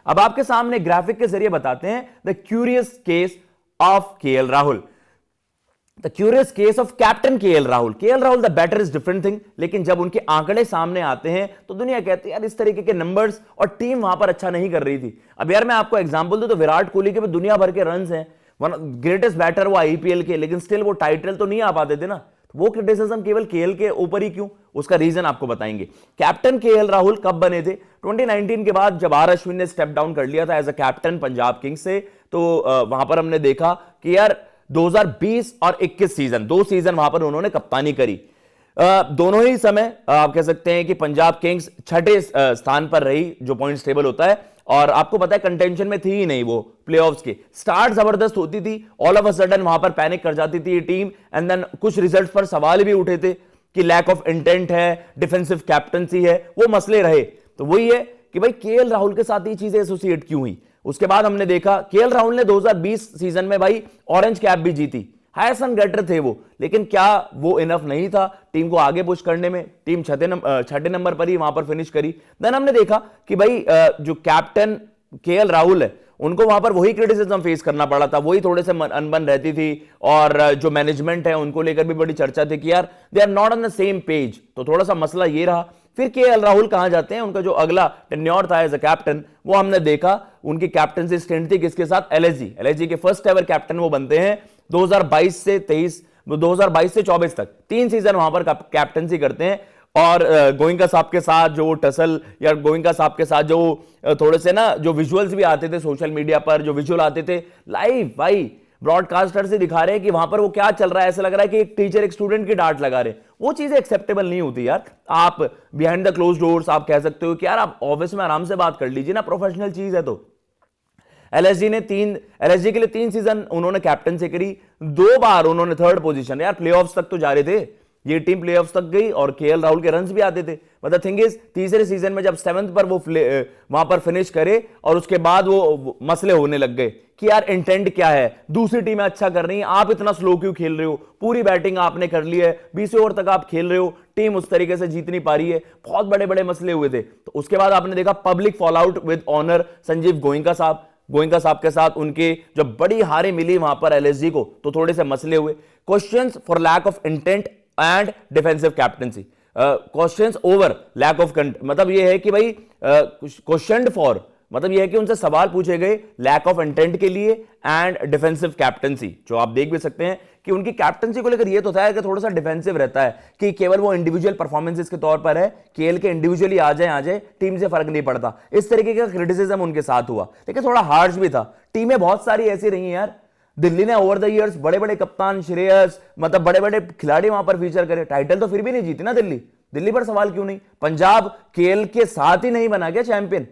अब आपके सामने ग्राफिक के जरिए बताते हैं the curious case of KL Rahul. The curious case of captain KL Rahul. KL Rahul the batter is different thing, लेकिन जब उनके आंकड़े सामने आते हैं तो दुनिया कहती है यार इस तरीके के नंबर्स, और टीम वहां पर अच्छा नहीं कर रही थी। अब यार मैं आपको एग्जांपल दूं तो विराट कोहली के भी दुनिया भर के रन्स हैं, ग्रेटेस्ट बैटर वो आईपीएल के, लेकिन स्टिल वो टाइटल तो नहीं आ पाते थे ना। वो क्रिटिसिज्म केवल केएल के ऊपर ही क्यों, उसका रीजन आपको बताएंगे। कैप्टन केएल राहुल कब बने थे? 2019 के बाद जब आर अश्विन ने स्टेप डाउन कर लिया था as a captain Punjab Kings से, तो वहां पर हमने देखा कि यार 2020 और 21 सीजन, 2 सीजन वहां पर उन्होंने कप्तानी करी। दोनों ही समय आप कह सकते हैं कि पंजाब किंग्स छठे स्थान पर रही जो पॉइंट्स टेबल होता है, और आपको पता है कंटेंशन में थी ही नहीं वो प्लेऑफ्स के। स्टार्ट जबरदस्त होती थी, ऑल ऑफ अ सडन वहां पर पैनिक कर जाती थी ये टीम, एंड देन कुछ रिजल्ट्स पर सवाल भी उठे थे कि लैक ऑफ इंटेंट है, डिफेंसिव कैप्टनसी है, वो मसले रहे। तो वही है कि भाई केएल राहुल के साथ ये चीजें एसोसिएट क्यों हुई। उसके बाद हमने देखा केएल राहुल ने 2020 सीजन में भाई ऑरेंज कैप भी जीती, हाईएस्ट रन गेटर थे वो, लेकिन क्या वो इनफ नहीं था टीम को आगे पुश करने में? टीम छठे नंबर पर ही वहां पर फिनिश करी। देन हमने देखा कि भाई जो कैप्टन केएल राहुल है उनको वहां पर वही क्रिटिसिज्म फेस करना पड़ा था, वही थोड़े से अनबन रहती थी, और जो मैनेजमेंट है उनको लेकर भी बड़ी चर्चा थी कि यार they are not on the same page. तो थोड़ा सा मसला ये रहा। फिर केएल राहुल कहां जाते हैं? उनका जो अगला टेन्योर था एज अ कैप्टन, वो हमने देखा उनकी कैप्टनसी स्टेंट थी किसके साथ? एलएसजी के फर्स्ट एवर कैप्टन वो बनते हैं 2022 से 24 तक 3 सीजन वहां पर कैप्टनसी करते हैं। और गोइंका साहब के साथ जो टसल, या गोइंका साहब के साथ जो थोड़े से ना जो विजुअल्स भी आते थे सोशल मीडिया पर, जो विजुअल आते थे लाइव, भाई ब्रॉडकास्टर से दिखा रहे हैं कि वहां पर वो क्या चल रहा है, ऐसा लग रहा है कि एक टीचर एक स्टूडेंट की डांट लगा रहे। वो चीजें एक्सेप्टेबल नहीं होती यार। आप बिहाइंड द क्लोज डोर्स आप कह सकते हो कि यार आप ऑफिस में आराम से बात कर लीजिए ना, प्रोफेशनल चीज है। तो एलएसजी के लिए 3 सीजन उन्होंने कैप्टनसी करी, 2 बार उन्होंने थर्ड पोजीशन, यार प्लेऑफ्स तक तो जा रहे थे, ये टीम प्लेऑफ्स तक गई और केएल राहुल के रन्स भी आते थे। मतलब थिंग इज तीसरे सीजन में जब 7th पर वो वहां पर फिनिश करे और उसके बाद वो मसले होने लग गए कि यार इंटेंट क्या है, दूसरी टीमें अच्छा कर रही हैं, आप इतना स्लो क्यों खेल रहे हो, पूरी बैटिंग आपने कर ली है, 20 ओवर तक आप खेल रहे हो, टीम उस तरीके से जीत नहीं पा रही है। बहुत बड़े बड़े मसले हुए थे। तो उसके बाद आपने देखा public fall out with owner Sanjiv Goenka साहब के साथ उनके जब बड़ी हारें मिली वहां पर एलएसजी को, तो थोड़े से मसले हुए। Questions for lack of intent and defensive captaincy, questions over lack of, मतलब ये है कि भाई क्वेश्चन फॉर, मतलब यह है कि उनसे सवाल पूछे गए लैक ऑफ इंटेंट के लिए एंड डिफेंसिव कैप्टनसी। जो आप देख भी सकते हैं कि उनकी कैप्टनसी को लेकर यह तो था कि थोड़ा सा डिफेंसिव रहता है, कि केवल वो इंडिविजुअल परफॉर्मेंसेस के तौर पर है, केएल के इंडिविजुअली आ जाए टीम से फर्क नहीं पड़ता, इस तरीके का क्रिटिसिज्म उनके साथ हुआ। लेकिन थोड़ा हार्श भी था। टीमें बहुत सारी ऐसी रही हैं यार, दिल्ली ने ओवर द इयर्स बड़े बड़े कप्तान श्रेयस, मतलब बड़े बड़े खिलाड़ी वहां पर फीचर करे, टाइटल तो फिर भी नहीं जीती ना दिल्ली पर सवाल क्यों नहीं? पंजाब केएल के साथ ही नहीं बना क्या चैंपियन?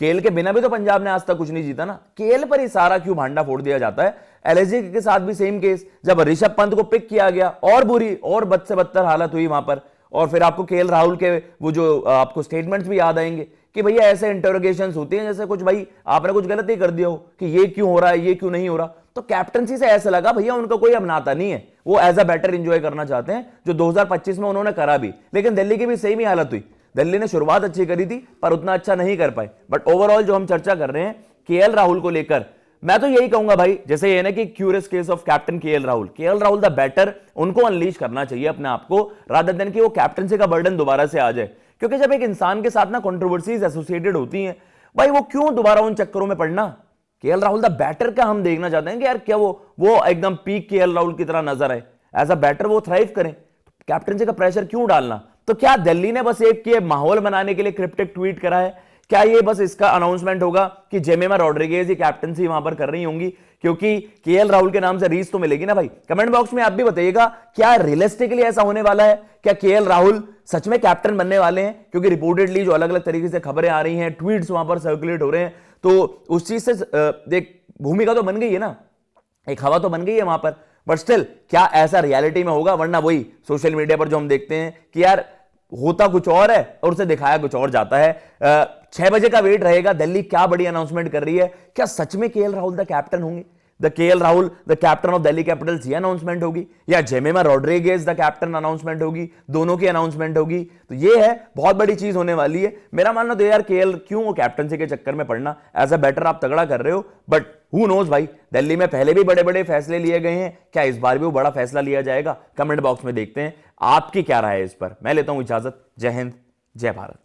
केएल के बिना भी तो पंजाब ने आज तक कुछ नहीं जीता ना। केएल पर ही सारा क्यों भांडा फोड़ दिया जाता है? एलएसजी के साथ भी सेम केस, जब ऋषभ पंत को पिक किया गया और बुरी और बद से बदतर हालत हुई वहां पर। और फिर आपको केएल राहुल के वो जो आपको स्टेटमेंट्स भी याद आएंगे कि भैया ऐसे इंटरोगेशंस होती हैं जैसे कुछ भाई आपने कुछ गलत ही कर दिया हो, कि ये क्यों हो रहा है, ये क्यों नहीं हो रहा। तो कैप्टनसी से ऐसा लगा भैया उनका कोई अब नाता नहीं है, वो एज अ बैटर एंजॉय करना चाहते हैं, जो 2025 में उन्होंने करा भी। लेकिन दिल्ली की भी सेम ही हालत हुई। दिल्ली ने शुरुआत अच्छी करी थी पर उतना अच्छा नहीं कर पाए। बट ओवरऑल जो हम चर्चा कर रहे हैं केएल राहुल को लेकर, मैं तो यही कहूंगा भाई, जैसे ये ना कि curious case of captain KL Rahul the batter, उनको अनलीश करना चाहिए अपने आप को, रादर देन कि वो कैप्टनसी का बर्डन दोबारा से आ जाए। क्योंकि जब एक इंसान के साथ ना कंट्रोवर्सीज एसोसिएटेड होती हैं, भाई वो क्यों दोबारा उन चक्करों में पड़ना। केएल राहुल द बैटर का हम देखना चाहते हैं कि यार क्या वो एकदम पीक केएल राहुल की तरह नजर है, एज अ बैटर वो थ्राइव करें, कैप्टनसी का प्रेशर क्यों डालना। तो क्या दिल्ली ने बस एक ये माहौल बनाने के लिए क्रिप्टिक ट्वीट करा है? क्या ये बस इसका अनाउंसमेंट होगा कि जेमिमा रॉड्रिगेज ही कैप्टनसी वहां पर कर रही होंगी, क्योंकि केएल राहुल के नाम से रीच तो मिलेगी ना भाई। कमेंट बॉक्स में आप भी बताइएगा क्या रियलिस्टिकली ऐसा होने वाला है, क्या केएल राहुल सच में कैप्टन बनने वाले हैं? क्योंकि रिपोर्टेडली जो अलग अलग तरीके से खबरें आ रही हैं, ट्वीट्स वहां पर सर्कुलेट हो रहे हैं, तो उस चीज से देख भूमिका तो बन गई है ना, एक हवा तो बन गई है वहां पर। बट स्टिल क्या ऐसा रियलिटी में होगा? वरना वही सोशल मीडिया पर जो हम देखते हैं कि यार होता कुछ और है और उसे दिखाया कुछ और जाता है। 6 बजे का वेट रहेगा, दिल्ली क्या बड़ी अनाउंसमेंट कर रही है, क्या सच में केएल राहुल द कैप्टन होंगे? The KL Rahul the captain of Delhi Capitals, ये अनाउंसमेंट होगी, या Jemimah Rodrigues the captain announcement होगी, दोनों की अनाउंसमेंट होगी। तो ये है, बहुत बड़ी चीज होने वाली है। मेरा मानना तो यार केएल क्यों वो कैप्टनसी के चक्कर में पड़ना, एज अ बैटर आप तगड़ा कर रहे हो, बट हु नोज भाई, दिल्ली में पहले भी बड़े बड़े फैसले लिए गए हैं, क्या इस बार भी वो बड़ा फैसला लिया जाएगा? कमेंट बॉक्स में देखते हैं आपकी क्या राय है इस पर। मैं लेता हूं इजाजत। जय हिंद, जय भारत।